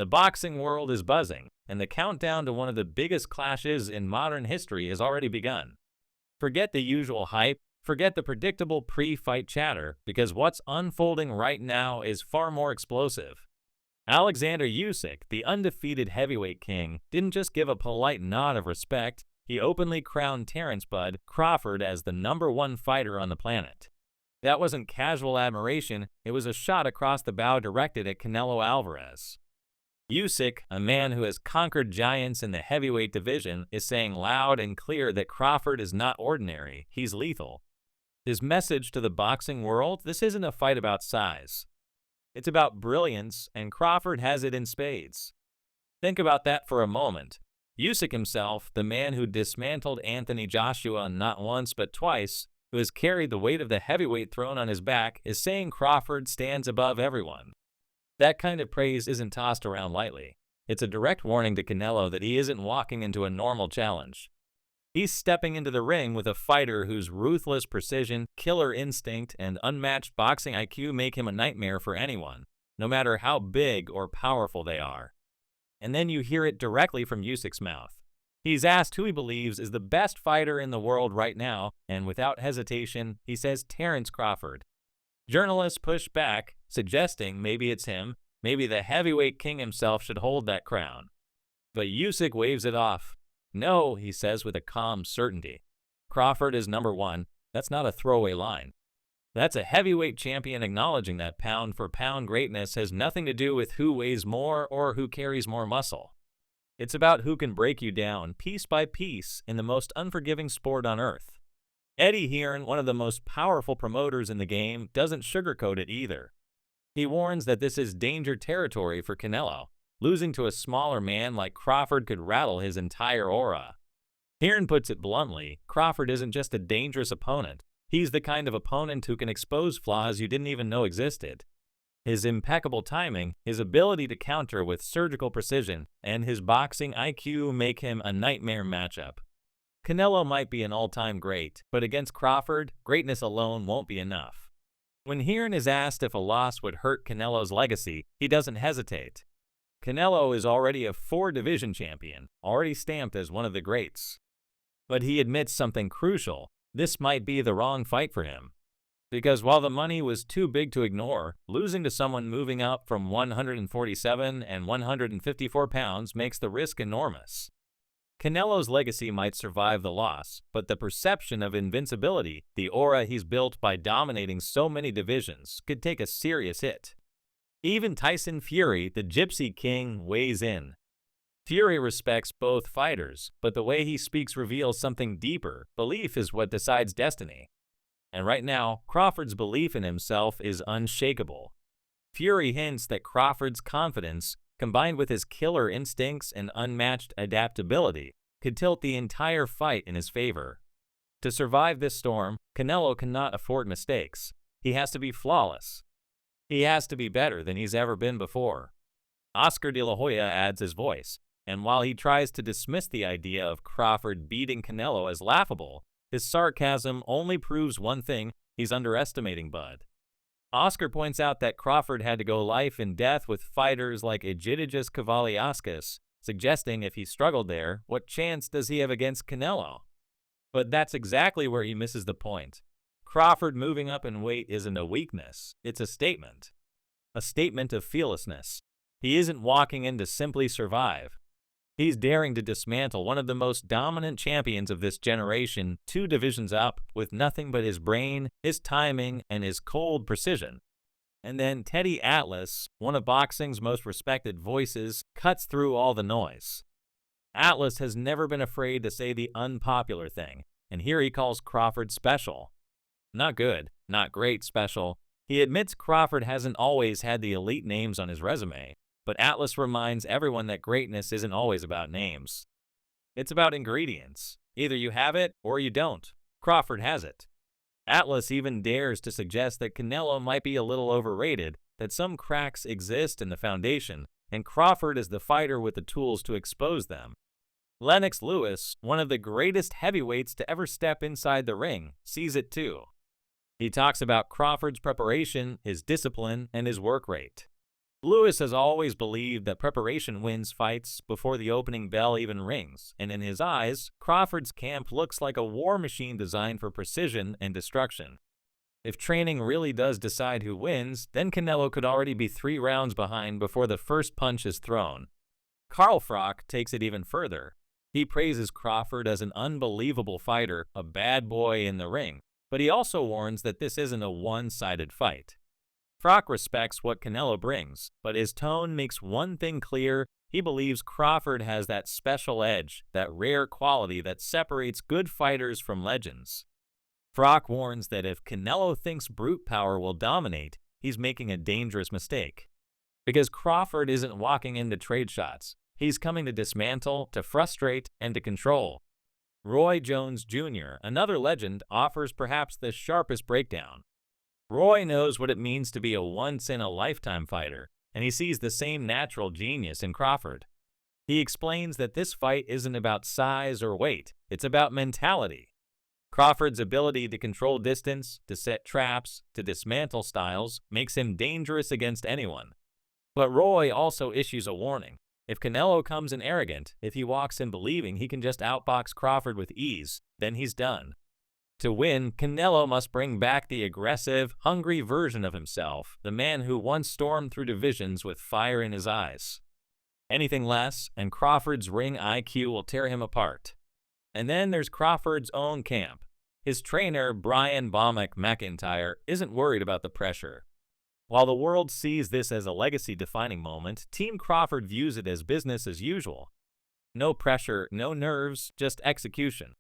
The boxing world is buzzing, and the countdown to one of the biggest clashes in modern history has already begun. Forget the usual hype, forget the predictable pre-fight chatter, because what's unfolding right now is far more explosive. Oleksandr Usyk, the undefeated heavyweight king, didn't just give a polite nod of respect, he openly crowned Terence Crawford as the #1 fighter on the planet. That wasn't casual admiration, it was a shot across the bow directed at Canelo Alvarez. Usyk, a man who has conquered giants in the heavyweight division, is saying loud and clear that Crawford is not ordinary, he's lethal. His message to the boxing world: this isn't a fight about size. It's about brilliance, and Crawford has it in spades. Think about that for a moment. Usyk himself, the man who dismantled Anthony Joshua not once but twice, who has carried the weight of the heavyweight throne on his back, is saying Crawford stands above everyone. That kind of praise isn't tossed around lightly. It's a direct warning to Canelo that he isn't walking into a normal challenge. He's stepping into the ring with a fighter whose ruthless precision, killer instinct, and unmatched boxing IQ make him a nightmare for anyone, no matter how big or powerful they are. And then you hear it directly from Usyk's mouth. He's asked who he believes is the best fighter in the world right now, and without hesitation, he says Terence Crawford. Journalists push back, suggesting maybe it's him, maybe the heavyweight king himself should hold that crown. But Usyk waves it off. No, he says with a calm certainty. Crawford is #1. That's not a throwaway line. That's a heavyweight champion acknowledging that pound-for-pound greatness has nothing to do with who weighs more or who carries more muscle. It's about who can break you down piece by piece in the most unforgiving sport on earth. Eddie Hearn, one of the most powerful promoters in the game, doesn't sugarcoat it either. He warns that this is danger territory for Canelo. Losing to a smaller man like Crawford could rattle his entire aura. Hearn puts it bluntly, Crawford isn't just a dangerous opponent. He's the kind of opponent who can expose flaws you didn't even know existed. His impeccable timing, his ability to counter with surgical precision, and his boxing IQ make him a nightmare matchup. Canelo might be an all-time great, but against Crawford, greatness alone won't be enough. When Hearn is asked if a loss would hurt Canelo's legacy, he doesn't hesitate. Canelo is already a 4-division champion, already stamped as one of the greats. But he admits something crucial: this might be the wrong fight for him. Because while the money was too big to ignore, losing to someone moving up from 147 and 154 pounds makes the risk enormous. Canelo's legacy might survive the loss, but the perception of invincibility, the aura he's built by dominating so many divisions, could take a serious hit. Even Tyson Fury, the Gypsy King, weighs in. Fury respects both fighters, but the way he speaks reveals something deeper. Belief is what decides destiny. And right now, Crawford's belief in himself is unshakable. Fury hints that Crawford's confidence, combined with his killer instincts and unmatched adaptability, could tilt the entire fight in his favor. To survive this storm, Canelo cannot afford mistakes. He has to be flawless. He has to be better than he's ever been before. Oscar de la Hoya adds his voice, and while he tries to dismiss the idea of Crawford beating Canelo as laughable, his sarcasm only proves one thing: he's underestimating Bud. Oscar points out that Crawford had to go life and death with fighters like Egidijus Kavaliauskas, suggesting if he struggled there, what chance does he have against Canelo? But that's exactly where he misses the point. Crawford moving up in weight isn't a weakness, it's a statement. A statement of fearlessness. He isn't walking in to simply survive. He's daring to dismantle one of the most dominant champions of this generation 2 divisions up with nothing but his brain, his timing, and his cold precision. And then Teddy Atlas, one of boxing's most respected voices, cuts through all the noise. Atlas has never been afraid to say the unpopular thing, and here he calls Crawford special. Not good, not great special. He admits Crawford hasn't always had the elite names on his resume, but Atlas reminds everyone that greatness isn't always about names. It's about ingredients. Either you have it or you don't. Crawford has it. Atlas even dares to suggest that Canelo might be a little overrated, that some cracks exist in the foundation, and Crawford is the fighter with the tools to expose them. Lennox Lewis, one of the greatest heavyweights to ever step inside the ring, sees it too. He talks about Crawford's preparation, his discipline, and his work rate. Lewis has always believed that preparation wins fights before the opening bell even rings, and in his eyes, Crawford's camp looks like a war machine designed for precision and destruction. If training really does decide who wins, then Canelo could already be 3 rounds behind before the first punch is thrown. Crawford takes it even further. He praises Crawford as an unbelievable fighter, a bad boy in the ring, but he also warns that this isn't a one-sided fight. Frock respects what Canelo brings, but his tone makes one thing clear: he believes Crawford has that special edge, that rare quality that separates good fighters from legends. Frock warns that if Canelo thinks brute power will dominate, he's making a dangerous mistake. Because Crawford isn't walking in to trade shots. He's coming to dismantle, to frustrate, and to control. Roy Jones Jr., another legend, offers perhaps the sharpest breakdown. Roy knows what it means to be a once-in-a-lifetime fighter, and he sees the same natural genius in Crawford. He explains that this fight isn't about size or weight, it's about mentality. Crawford's ability to control distance, to set traps, to dismantle styles, makes him dangerous against anyone. But Roy also issues a warning. If Canelo comes in arrogant, if he walks in believing he can just outbox Crawford with ease, then he's done. To win, Canelo must bring back the aggressive, hungry version of himself, the man who once stormed through divisions with fire in his eyes. Anything less, and Crawford's ring IQ will tear him apart. And then there's Crawford's own camp. His trainer, Brian "Bomber" McIntyre, isn't worried about the pressure. While the world sees this as a legacy-defining moment, Team Crawford views it as business as usual. No pressure, no nerves, just execution.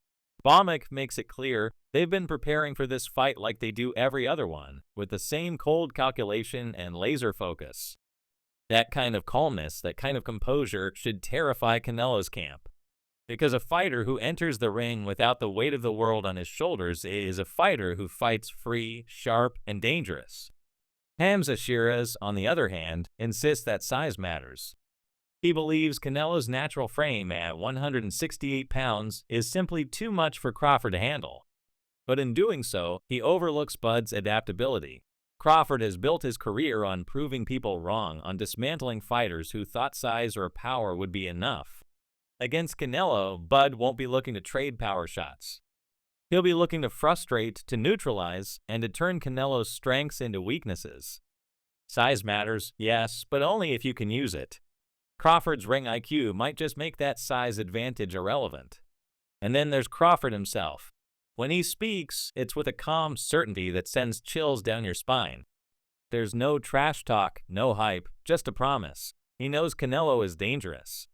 Bomber makes it clear they've been preparing for this fight like they do every other one, with the same cold calculation and laser focus. That kind of calmness, that kind of composure should terrify Canelo's camp. Because a fighter who enters the ring without the weight of the world on his shoulders is a fighter who fights free, sharp, and dangerous. Hamza Shiraz, on the other hand, insists that size matters. He believes Canelo's natural frame at 168 pounds is simply too much for Crawford to handle. But in doing so, he overlooks Bud's adaptability. Crawford has built his career on proving people wrong, on dismantling fighters who thought size or power would be enough. Against Canelo, Bud won't be looking to trade power shots. He'll be looking to frustrate, to neutralize, and to turn Canelo's strengths into weaknesses. Size matters, yes, but only if you can use it. Crawford's ring IQ might just make that size advantage irrelevant. And then there's Crawford himself. When he speaks, it's with a calm certainty that sends chills down your spine. There's no trash talk, no hype, just a promise. He knows Canelo is dangerous.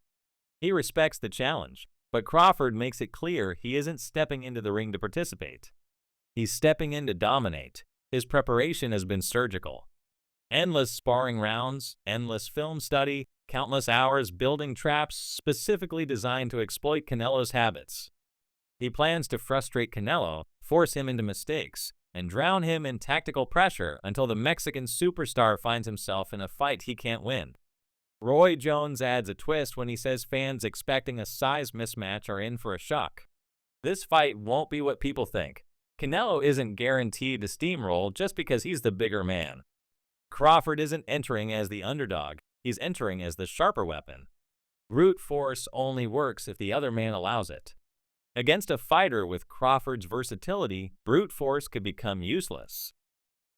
He respects the challenge, but Crawford makes it clear he isn't stepping into the ring to participate. He's stepping in to dominate. His preparation has been surgical. Endless sparring rounds, endless film study, countless hours building traps specifically designed to exploit Canelo's habits. He plans to frustrate Canelo, force him into mistakes, and drown him in tactical pressure until the Mexican superstar finds himself in a fight he can't win. Roy Jones adds a twist when he says fans expecting a size mismatch are in for a shock. This fight won't be what people think. Canelo isn't guaranteed to steamroll just because he's the bigger man. Crawford isn't entering as the underdog. He's entering as the sharper weapon. Brute force only works if the other man allows it. Against a fighter with Crawford's versatility, brute force could become useless.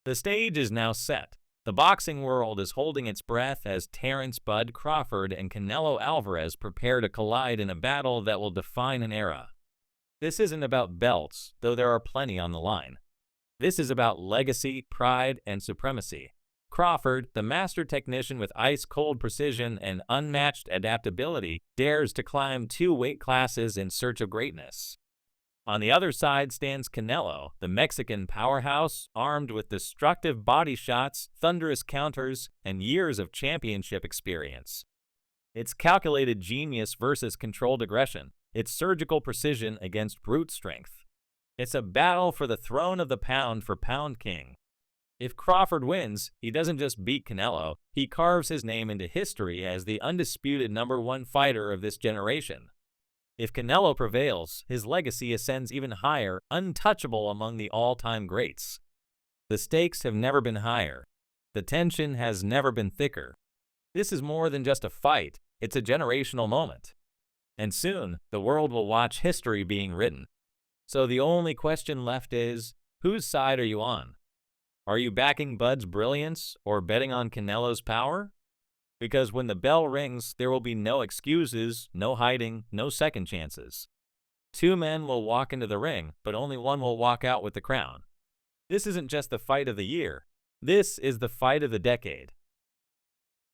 The stage is now set. The boxing world is holding its breath as Terence "Bud" Crawford and Canelo Alvarez prepare to collide in a battle that will define an era. This isn't about belts, though there are plenty on the line. This is about legacy, pride, and supremacy. Crawford, the master technician with ice-cold precision and unmatched adaptability, dares to climb 2 weight classes in search of greatness. On the other side stands Canelo, the Mexican powerhouse, armed with destructive body shots, thunderous counters, and years of championship experience. It's calculated genius versus controlled aggression. It's surgical precision against brute strength. It's a battle for the throne of the pound-for-pound king. If Crawford wins, he doesn't just beat Canelo, he carves his name into history as the undisputed #1 fighter of this generation. If Canelo prevails, his legacy ascends even higher, untouchable among the all-time greats. The stakes have never been higher. The tension has never been thicker. This is more than just a fight, it's a generational moment. And soon, the world will watch history being written. So the only question left is, whose side are you on? Are you backing Bud's brilliance or betting on Canelo's power? Because when the bell rings, there will be no excuses, no hiding, no second chances. Two men will walk into the ring, but only one will walk out with the crown. This isn't just the fight of the year. This is the fight of the decade.